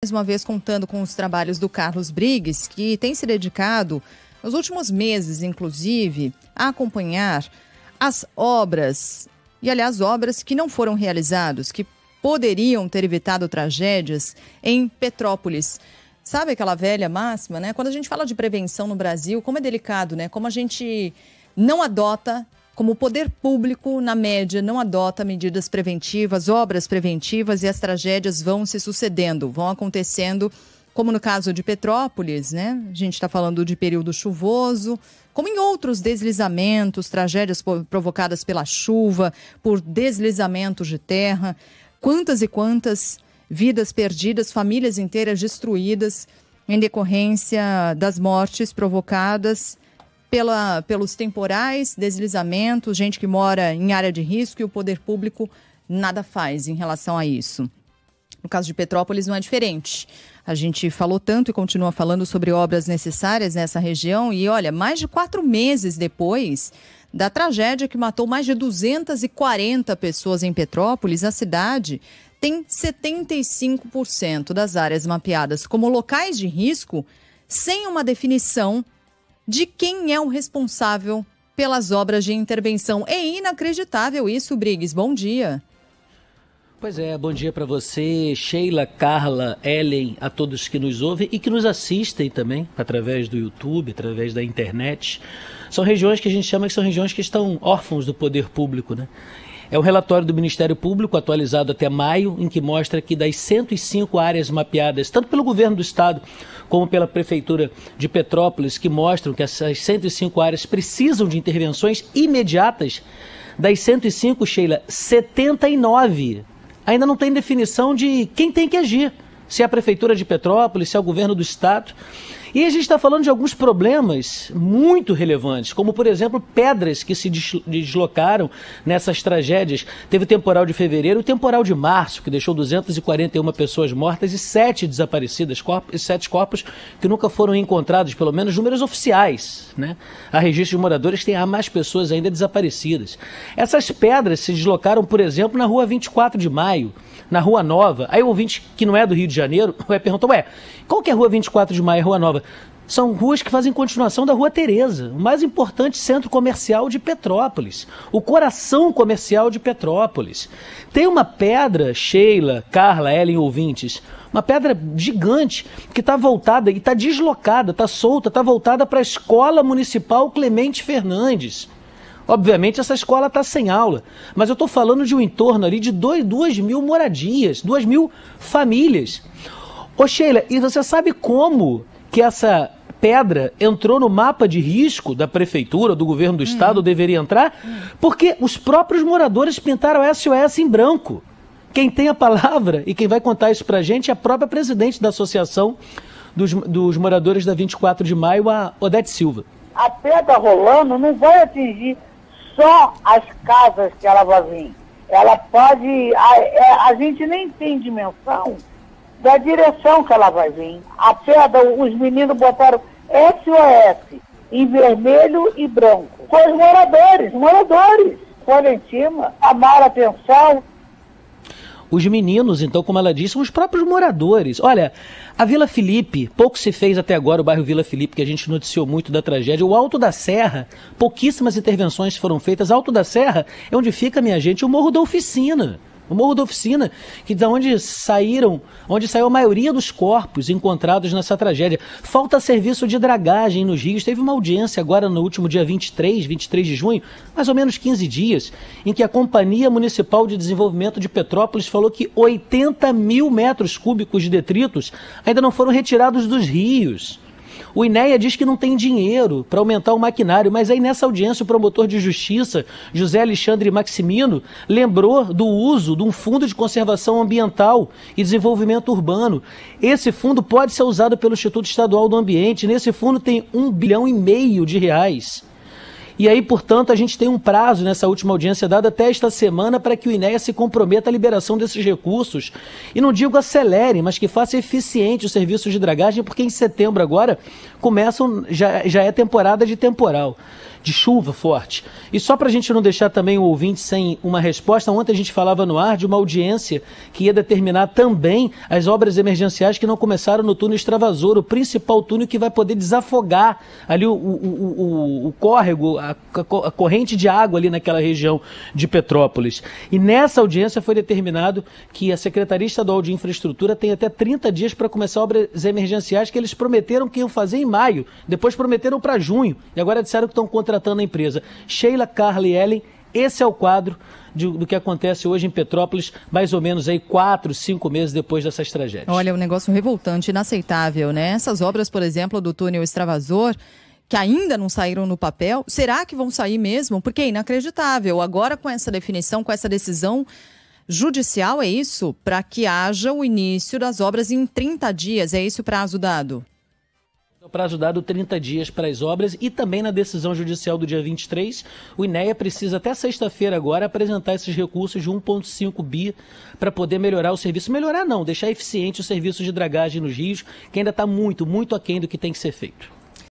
Mais uma vez contando com os trabalhos do Carlos Briggs, que tem se dedicado, nos últimos meses, inclusive, a acompanhar as obras, e aliás, obras que não foram realizadas, que poderiam ter evitado tragédias em Petrópolis. Sabe aquela velha máxima, né? Quando a gente fala de prevenção no Brasil, como é delicado, né? Como a gente não adota, como o poder público, na média, não adota medidas preventivas, obras preventivas, e as tragédias vão se sucedendo, vão acontecendo, como no caso de Petrópolis, né? A gente está falando de período chuvoso, como em outros deslizamentos, tragédias provocadas pela chuva, por deslizamentos de terra. Quantas e quantas vidas perdidas, famílias inteiras destruídas em decorrência das mortes provocadas pelos temporais, deslizamentos, gente que mora em área de risco, e o poder público nada faz em relação a isso. No caso de Petrópolis não é diferente. A gente falou tanto e continua falando sobre obras necessárias nessa região e, olha, mais de 4 meses depois da tragédia que matou mais de 240 pessoas em Petrópolis, a cidade tem 75% das áreas mapeadas como locais de risco, sem uma definição de quem é o responsável pelas obras de intervenção. É inacreditável isso, Briggs. Bom dia. Pois é, bom dia para você, Sheila, Carla, Ellen, a todos que nos ouvem e que nos assistem também através do YouTube, através da internet. São regiões que a gente chama que são regiões que estão órfãos do poder público, né? É um relatório do Ministério Público, atualizado até maio, em que mostra que das 105 áreas mapeadas, tanto pelo governo do estado como pela Prefeitura de Petrópolis, que mostram que essas 105 áreas precisam de intervenções imediatas, das 105, Sheila, 79 ainda não tem definição de quem tem que agir. Se é a Prefeitura de Petrópolis, se é o governo do estado. E a gente está falando de alguns problemas muito relevantes, como, por exemplo, pedras que se deslocaram nessas tragédias. Teve o temporal de fevereiro e o temporal de março, que deixou 241 pessoas mortas e 7 desaparecidas, 7 corpos que nunca foram encontrados, pelo menos números oficiais, né? Há registro de moradores que há mais pessoas ainda desaparecidas. Essas pedras se deslocaram, por exemplo, na rua 24 de Maio, na Rua Nova. Aí o ouvinte que não é do Rio de Janeiro vai perguntar, qual que é a Rua 24 de Maio e a Rua Nova? São ruas que fazem continuação da Rua Tereza, o mais importante centro comercial de Petrópolis, o coração comercial de Petrópolis. Tem uma pedra, Sheila, Carla, Ellen, ouvintes, uma pedra gigante que está voltada e está deslocada, está solta, está voltada para a Escola Municipal Clemente Fernandes. Obviamente essa escola está sem aula, mas eu estou falando de um entorno ali de 2 mil moradias, 2 mil famílias. Ô Sheila, e você sabe como que essa pedra entrou no mapa de risco da prefeitura, do governo do estado, deveria entrar? Porque os próprios moradores pintaram SOS em branco. Quem tem a palavra e quem vai contar isso pra gente é a própria presidente da Associação dos Moradores da 24 de Maio, a Odete Silva. A pedra rolando não vai atingir só as casas que ela vai vir. Ela pode... A gente nem tem dimensão da direção que ela vai vir. A pedra, os meninos botaram SOS em vermelho e branco. Foi os moradores foram em cima, chamaram a atenção. Os meninos, então, como ela disse, são os próprios moradores. Olha, a Vila Felipe, pouco se fez até agora, o bairro Vila Felipe, que a gente noticiou muito da tragédia. O Alto da Serra, pouquíssimas intervenções foram feitas. Alto da Serra é onde fica, minha gente, o Morro da Oficina. O Morro da Oficina, que da onde saiu a maioria dos corpos encontrados nessa tragédia. Falta serviço de dragagem nos rios. Teve uma audiência agora no último dia 23 de junho, mais ou menos 15 dias, em que a Companhia Municipal de Desenvolvimento de Petrópolis falou que 80 mil metros cúbicos de detritos ainda não foram retirados dos rios. O INEA diz que não tem dinheiro para aumentar o maquinário, mas aí nessa audiência o promotor de justiça, José Alexandre Maximino, lembrou do uso de um fundo de conservação ambiental e desenvolvimento urbano. Esse fundo pode ser usado pelo Instituto Estadual do Ambiente. Nesse fundo tem R$1,5 bilhão. E aí, portanto, a gente tem um prazo nessa última audiência dada até esta semana para que o INEA se comprometa à liberação desses recursos. E não digo acelere, mas que faça eficiente o serviço de dragagem, porque em setembro agora já é temporada de temporal. de chuva forte. E só para a gente não deixar também o ouvinte sem uma resposta, ontem a gente falava no ar de uma audiência que ia determinar também as obras emergenciais que não começaram no túnel Extravasor, o principal túnel que vai poder desafogar ali o córrego, a corrente de água ali naquela região de Petrópolis. E nessa audiência foi determinado que a Secretaria Estadual de Infraestrutura tem até 30 dias para começar obras emergenciais que eles prometeram que iam fazer em maio, depois prometeram para junho e agora disseram que estão contratando a empresa. Sheila, Carla e Ellen, esse é o quadro do que acontece hoje em Petrópolis, mais ou menos aí 4, 5 meses depois dessas tragédias. Olha, um negócio revoltante, inaceitável, né? Essas obras, por exemplo, do túnel Extravasor, que ainda não saíram no papel, será que vão sair mesmo? Porque é inacreditável. Agora, com essa definição, com essa decisão judicial, é isso? Para que haja o início das obras em 30 dias, é esse o prazo dado? O prazo dado 30 dias para as obras e também na decisão judicial do dia 23, o INEA precisa até sexta-feira agora apresentar esses recursos de 1,5 bi para poder melhorar o serviço. Melhorar não, deixar eficiente o serviço de dragagem nos rios, que ainda está muito, muito aquém do que tem que ser feito.